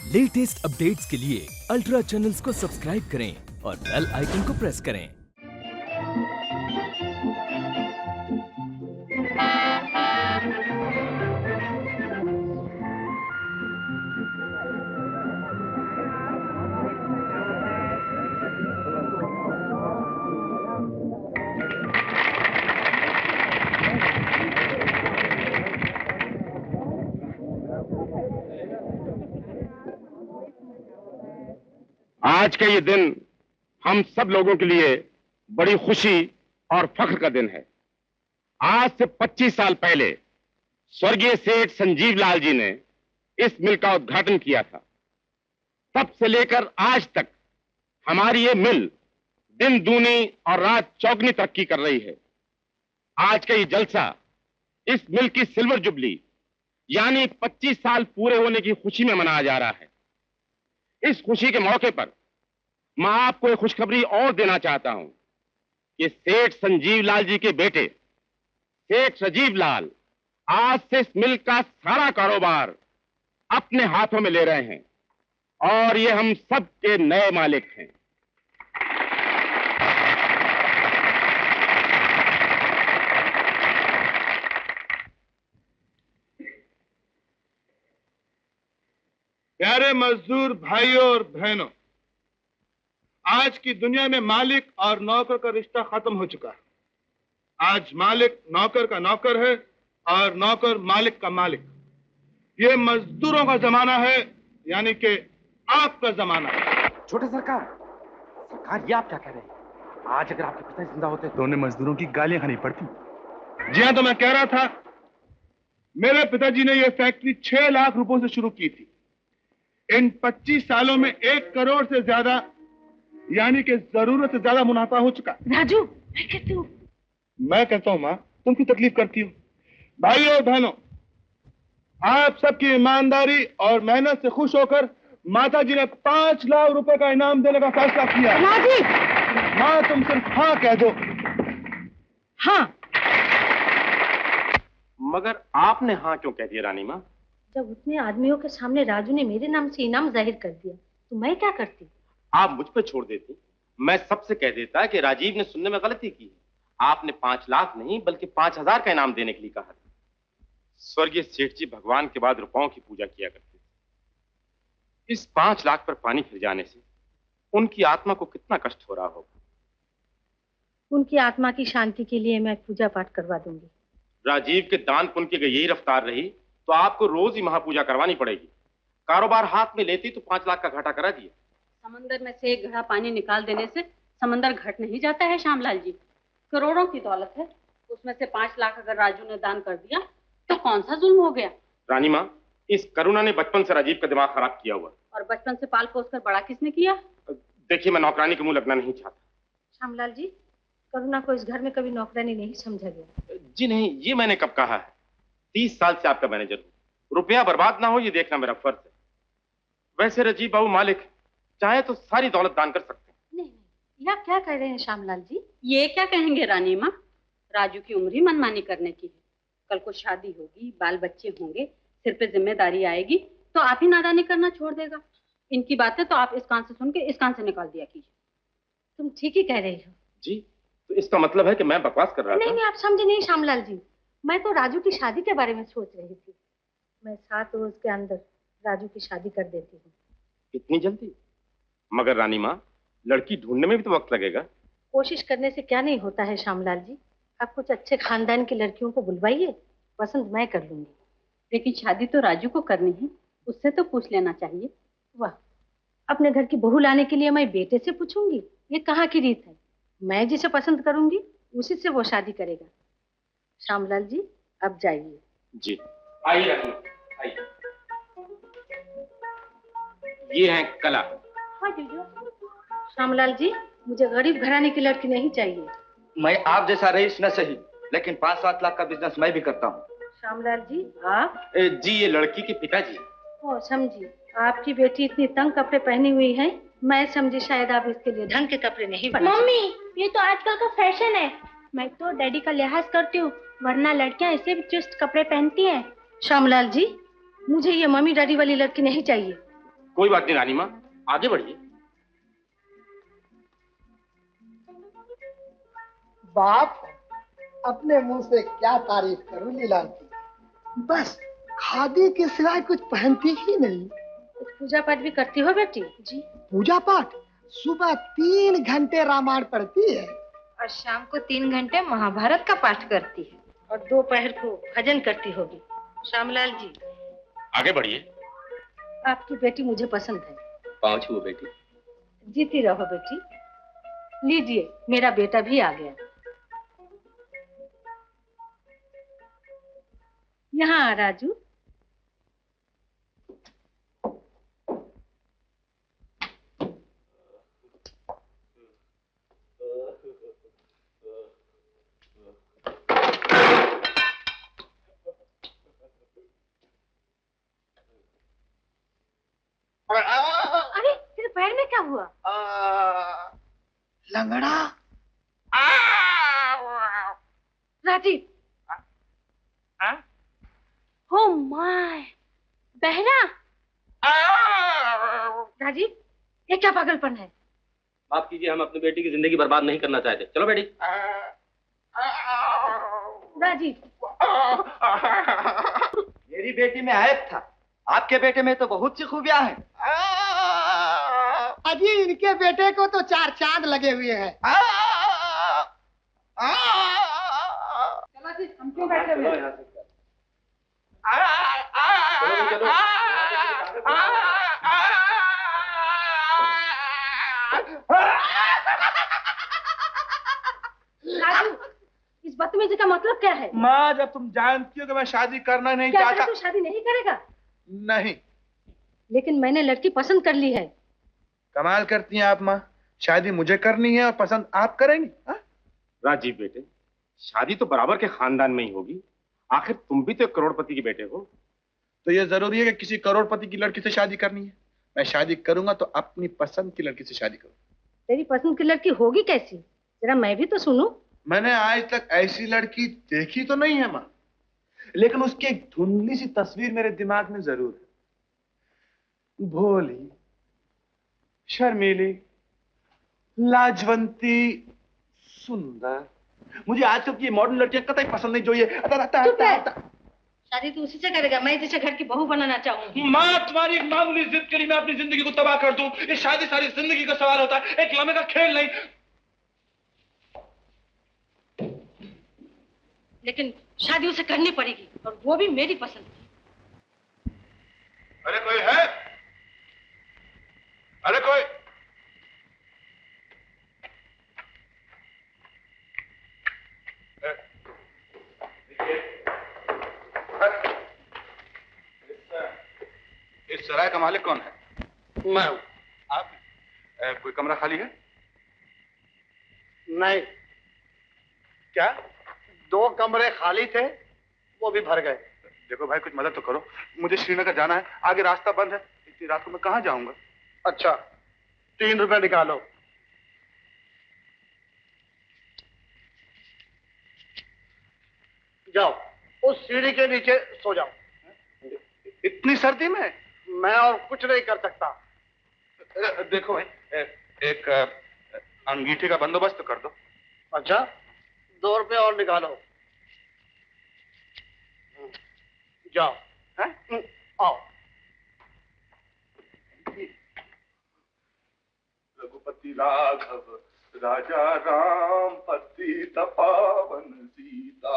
Latest updates के लिए ultra channels को सब्सक्राइब करें और बेल आइकन को प्रेस करें। आज का ये दिन हम सब लोगों के लिए बड़ी खुशी और फख्र का दिन है। आज से 25 साल पहले स्वर्गीय सेठ संजीव लाल जी ने इस मिल का उद्घाटन किया था। तब से लेकर आज तक हमारी ये मिल दिन दूनी और रात चौगनी तरक्की कर रही है। आज का ये जलसा इस मिल की सिल्वर जुबली यानी 25 साल पूरे होने की खुशी में मनाया जा रहा है। इस खुशी के मौके पर मैं आपको एक खुशखबरी और देना चाहता हूं कि सेठ संजीव लाल जी के बेटे सेठ राजीव लाल आज से इस मिल का सारा कारोबार अपने हाथों में ले रहे हैं और ये हम सब के नए मालिक हैं। प्यारे मजदूर भाइयों और बहनों, आज की दुनिया में मालिक और नौकर का रिश्ता खत्म हो चुका है। आज मालिक नौकर का नौकर है और नौकर मालिक का मालिक। ये मजदूरों का जमाना है, यानी कि आपका जमाना है। छोटे सरकार ये आप क्या कह रहे हैं? आज अगर आपके पिता जिंदा होते तो उन्हें मजदूरों की गालियां खानी पड़ती। जी हाँ, तो मैं कह रहा था, मेरे पिताजी ने यह फैक्ट्री 6 लाख रुपयों से शुरू की थी। इन 25 सालों में 1 करोड़ से ज्यादा, यानी कि जरूरत से ज्यादा मुनाफा हो चुका। राजू, मैं कहती हूँ। मैं कहता हूँ माँ, तुम क्यों तकलीफ करती हो? भाइयों और बहनों, आप सबकी ईमानदारी और मेहनत से खुश होकर माता जी ने 5 लाख रुपए का इनाम देने का फैसला किया। माँ, तुम सिर्फ हाँ कह दो। हाँ। मगर आपने हाँ क्यों कह दिया रानी माँ? जब उतने आदमियों के सामने राजू ने मेरे नाम से इनाम जाहिर कर दिया तो मैं क्या करती? आप मुझ पे छोड़ देती, मैं सबसे कह देता कि राजीव ने सुनने में गलती की है। आपने 5 लाख नहीं बल्कि 5,000 का इनाम देने के लिए कहा था। स्वर्गीय सेठ जी भगवान के बाद रुपयों की पूजा किया करते थे। इस 5 लाख पर पानी फिर जाने से उनकी आत्मा को कितना कष्ट हो रहा होगा। उनकी आत्मा की शांति के लिए मैं पूजा पाठ करवा दूंगी। राजीव के दान पुण्य की यही रफ्तार रही तो आपको रोज ही महापूजा करवानी पड़ेगी। कारोबार हाथ में लेती तो 5 लाख का घाटा करा दिया। समंदर में से एक घड़ा पानी निकाल देने से समंदर घट नहीं जाता है श्यामलाल जी। करोड़ों की दौलत है, उसमें से 5 लाख अगर राजू ने दान कर दिया तो कौन सा जुल्म हो गया? रानी माँ, इस करुणा ने बचपन से राजीव का दिमाग खराब किया हुआ। और बचपन से पाल पोस कर बड़ा किसने किया? देखिए, मैं नौकरानी के मुंह लगना नहीं चाहता। श्यामलाल जी, करुणा को इस घर में कभी नौकरानी नहीं समझा गया। जी नहीं, ये मैंने कब कहा है? 30 साल से आपका मैनेजर हूँ। रुपया बर्बाद ना हो ये देखना मेरा फर्ज है। वैसे राजीव बाबू मालिक चाहे तो सारी दौलत दान कर सकते हैं। नहीं, ये आप क्या कह रहे हैं श्यामलाल जी? ये क्या कहेंगे रानी माँ? राजू की उम्र ही मनमानी करने की है। कल को शादी होगी, बाल बच्चे होंगे, सिर पे जिम्मेदारी आएगी तो आप ही नादानी करना छोड़ देगा। इनकी बातें तो आप इस कान से सुन के इस कान से निकाल दिया कीजिए। तुम ठीक ही कह रही हो। जी, तो इसका मतलब है कि मैं बकवास कर रहा था? नहीं, आप समझे नहीं श्यामलाल जी। मैं तो राजू की शादी के बारे में सोच रही थी। मैं 7 रोज के अंदर राजू की शादी कर देती हूँ। इतनी जल्दी? मगर रानी माँ, लड़की ढूंढने में भी तो वक्त लगेगा। कोशिश करने से क्या नहीं होता है श्यामलाल जी। आप कुछ अच्छे खानदान की लड़कियों को बुलवाइए, पसंद मैं कर लूंगी। लेकिन शादी तो राजू को करनी है, उससे तो पूछ लेना चाहिए। वाह, अपने घर की बहू लाने के लिए मैं बेटे से पूछूंगी? ये कहाँ की रीत है? मैं जिसे पसंद करूंगी उसी से वो शादी करेगा। श्यामलाल जी, अब जाइए। जी, आइए रानी माँ, आइए। ये है कला। हाँ जीजू। श्यामलाल जी, मुझे गरीब घराने की लड़की नहीं चाहिए। मैं आप जैसा रईस न सही, लेकिन 5-7 लाख का बिजनेस मैं भी करता हूँ। श्यामलाल जी, आप? जी, ये लड़की के पिताजी। ओ, समझी। आपकी बेटी इतनी तंग कपड़े पहनी हुई है, मैं समझी शायद आप इसके लिए ढंग के कपड़े नहीं बना। मम्मी, ये तो आजकल का फैशन है। मैं तो डैडी का लिहाज करती हूँ, वरना लड़कियाँ ऐसे भी चुस्त कपड़े पहनती हैं। श्यामलाल जी, मुझे ये मम्मी डैडी वाली लड़की नहीं चाहिए। कोई बात नहीं रानी माँ, आगे बढ़िए। बाप, अपने मुंह से क्या तारीफ करूं लीलावती की, बस खादी के सिवाय कुछ पहनती ही नहीं। कुछ पूजा पाठ भी करती हो बेटी? जी। पूजा पाठ सुबह 3 घंटे रामायण पढ़ती है और शाम को 3 घंटे महाभारत का पाठ करती है और दोपहर को भजन करती होगी। श्यामलाल जी, आगे बढ़िए। आपकी बेटी मुझे पसंद है। पाँव छुओ बेटी। जीती रहो बेटी। लीजिए, मेरा बेटा भी आ गया। यहाँ आ राजू। अरे तेरे पैर में क्या हुआ? लंगड़ा। राजीव। ओ माय, बहरा। राजीव, ये क्या पागलपन है? माफ कीजिए, हम अपनी बेटी की जिंदगी बर्बाद नहीं करना चाहते। चलो बेटी। राजीव, मेरी बेटी में ऐब था, आपके बेटे में तो बहुत सी खूबियां हैं। अजी, इनके बेटे को तो 4 चांद लगे हुए हैं। चलो जी, हम क्यों बैठे हुए हैं? राजू, इस बदतमीजी का मतलब क्या है? माँ, जब तुम जानती हो कि मैं शादी करना नहीं क्या चाहता। तू शादी नहीं करेगा? नहीं। लेकिन मैंने लड़की पसंद कर ली है। कमाल करती हैं आप माँ, शादी मुझे करनी है और पसंद आप करेंगी? राजीव बेटे, शादी तो बराबर के खानदान में ही होगी। आखिर तुम भी तो एक करोड़पति के बेटे हो। तो ये जरूरी है कि किसी करोड़पति की लड़की से शादी करनी है? मैं शादी करूंगा तो अपनी पसंद की लड़की से शादी करूंगा। तेरी पसंद की लड़की होगी कैसी? जरा मैं भी तो सुनूं। मैंने आज तक ऐसी लड़की देखी तो नहीं है माँ, लेकिन उसकी एक धुंधली सी तस्वीर मेरे दिमाग में जरूर है। भोली, शर्मीली, लाजवंती, सुंदर। मुझे आज तक ये मॉडर्न लड़कियां कतई पसंद नहीं। जो ये शादी तो उसी से करेगा। मैं जिसे घर की बहू बनाना चाहूंगी। माँ, तुम्हारी एक मामूली जिद के लिए मैं अपनी जिंदगी को तबाह कर दूं? ये शादी सारी जिंदगी का सवाल होता है, एक लम्हे का खेल नहीं। लेकिन शादी उसे करनी पड़ेगी, और वो भी मेरी पसंद की। अरे कोई है? अरे कोई? इस सराय का मालिक कौन है? मैं हूं। आप? कोई कमरा खाली है? नहीं। क्या? 2 कमरे खाली थे, वो भी भर गए। देखो भाई, कुछ मदद तो करो, मुझे श्रीनगर जाना है, आगे रास्ता बंद है। इतनी रात को मैं कहाँ जाऊंगा? अच्छा, 3 रुपए निकालो। जाओ, उस सीढ़ी के नीचे सो जाओ। इतनी सर्दी में? मैं और कुछ नहीं कर सकता। देखो भाई, एक अंगीठी का बंदोबस्त कर दो। अच्छा, 2 रुपए और निकालो। जाओ। हैं? आओ। रघुपति राघव राजा राम पतित पावन सीता।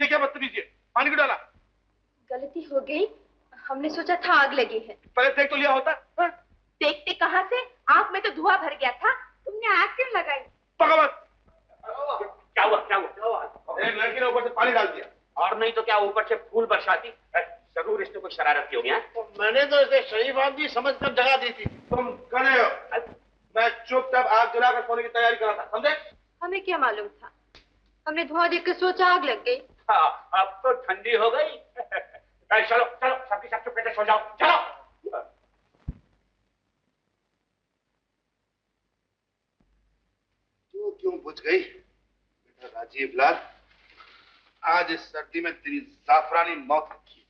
ये क्या बदतमीजी है? पानी क्यों डाला? गलती हो गई, हमने सोचा था आग लगी है। पहले देख तो लिया होता। देखते कहाँ से, आग में तो धुआं भर गया था। तुमने आग क्यों लगाई? भगवत, क्या हुआ? क्या हुआ? एक लड़की ने ऊपर से पानी डाल दिया। और नहीं तो क्या, ऊपर से फूल बरसाती। जरूर इसने कोई शरारत की होगी। मैंने तो इसे सही बात भी समझकर जगा दी थी। तुम कड़े हो। मैं चुपचाप आग जलाकर सोने की तैयारी कर रहा था, समझे? हमें क्या मालूम था? हमने धुआं देख कर सोचा आग लग गई। हाँ, अब तो ठंडी हो गई। चलो चलो, सबकी सब चुप करके सो जाओ, चलो। तू क्यों बुझ गई बेटा राजीव लाल? आज इस सर्दी में तेरी जाफरानी मौत की।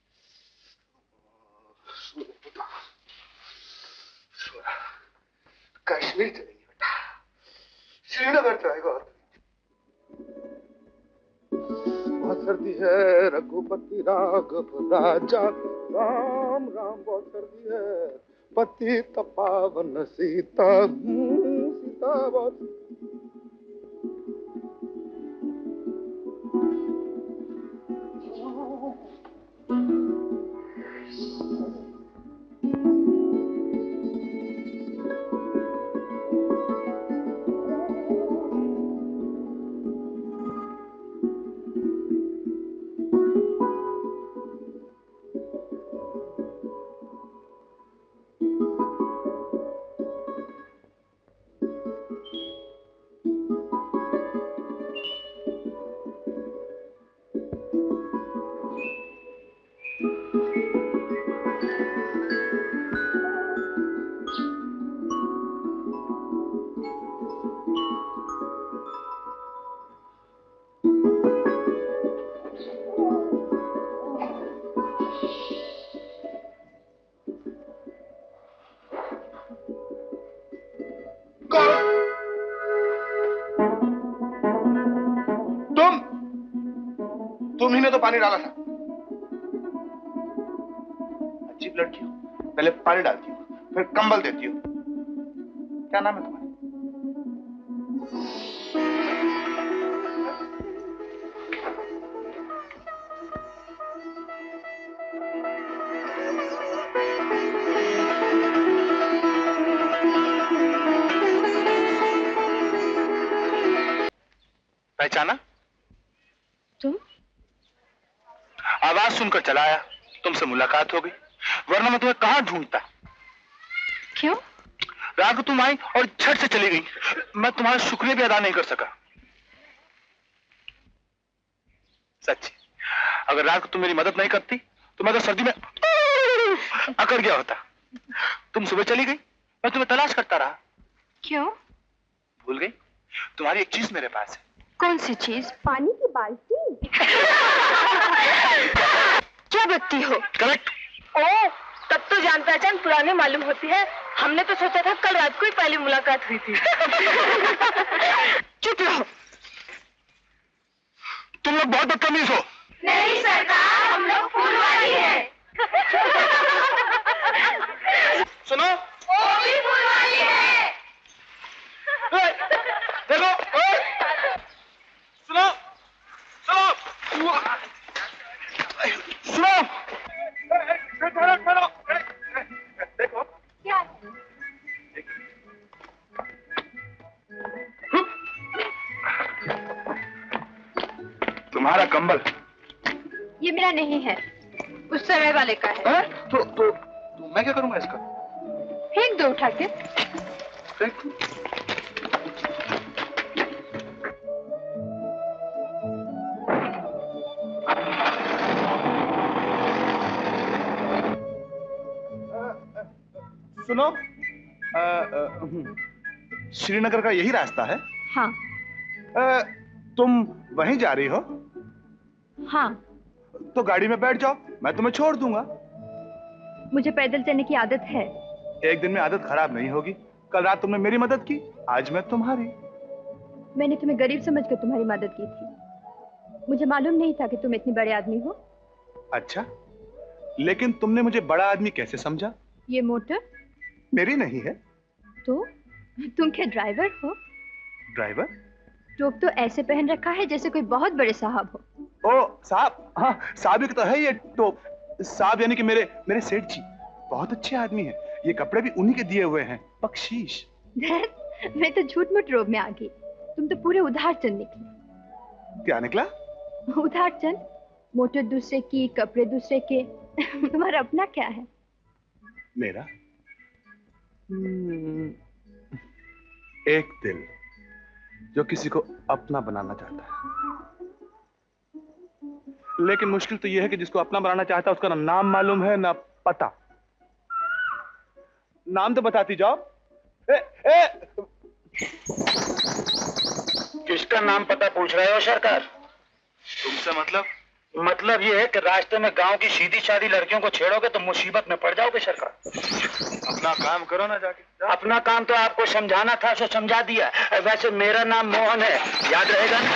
कश्मीर चलेंगे बेटा, श्रीनगर जाएगा। बहुत सर्दी है रघुपति राघव राजा, राम राम बहुत सर्दी है। पति तपावन सीता, सीता बहुत। तुम ही ने तो पानी डाला था। अजीब लड़की हो, पहले पानी डालती हो, फिर कंबल देती हो। क्या नाम है तुम्हारा? पहचाना? तुम? आवाज सुनकर चला आया, तुमसे मुलाकात हो गई, वरना मैं तुम्हें कहां ढूंढता। क्यों? रात को तुम आई और झट से चली गई, मैं तुम्हारा शुक्रिया भी अदा नहीं कर सका। सच्ची, अगर रात को तुम मेरी मदद नहीं करती तो मैं तो सर्दी में अकड़ गया होता। तुम सुबह चली गई, मैं तुम्हें तलाश करता रहा। क्यों? भूल गई? तुम्हारी एक चीज मेरे पास है। कौन सी चीज? पानी की बाल्टी? क्या बकती हो? करेक्ट। ओह, तब तो जान पहचान पुराने मालूम होती है। हमने तो सोचा था कल रात को ही पहली मुलाकात हुई थी। चुप रहो। तुम लोग बहुत बदतमीज हो। नहीं सरकार, हम लोग फूलवारी हैं। सुनो, वो भी फूलवारी है। देखो, सुनो, सुनो, सुनो, देखो, क्या है? तुम्हारा कंबल। ये मेरा नहीं है, उस समय वाले का है। तो मैं क्या करूंगा इसका? फेंक दो उठा के। फेंक? सुनो, श्रीनगर का यही रास्ता है? हाँ। तुम वहीं जा रही हो? हाँ। तो गाड़ी में बैठ जाओ, मैं तुम्हें छोड़ दूंगा। मुझे पैदल चलने की आदत है। एक दिन में आदत खराब नहीं होगी। कल रात तुमने मेरी मदद की, आज मैं तुम्हारी। मैंने तुम्हें गरीब समझकर तुम्हारी मदद की थी। मुझे मालूम नहीं था कि तुम इतने बड़े आदमी हो। अच्छा, लेकिन तुमने मुझे बड़ा आदमी कैसे समझा? ये मोटर मेरी नहीं है। तो तुम क्या ड्राइवर हो? ड्राइवर? टोप तो ऐसे पहन रखा है जैसे कोई बहुत बड़े साहब हो। ओ साहब, हाँ साहब ही तो है ये टोप। साहब यानी कि मेरे सेठ जी बहुत अच्छे आदमी हैं। ये कपड़े भी उन्हीं के दिए हुए हैं, बख्शीश। मैं तो झूठ मूठ रोब में आ गई। तुम तो पूरे उधार चंद निकले। क्या निकला? उधार चंद। मोटर दूसरे की, कपड़े दूसरे के। तुम्हारा अपना क्या है? मेरा एक दिल जो किसी को अपना बनाना चाहता है। लेकिन मुश्किल तो यह है कि जिसको अपना बनाना चाहता है उसका ना नाम मालूम है ना पता। नाम तो बताती जाओ। किसका नाम पता पूछ रहे हो सरकार? तुमसे मतलब ये है कि रास्ते में गांव की सीधी सादी लड़कियों को छेड़ोगे तो मुसीबत में पड़ जाओगे सरकार। अपना काम करो ना जाके। अपना काम तो आपको समझाना था, सो समझा दिया। वैसे मेरा नाम मोहन है, याद रहेगा ना?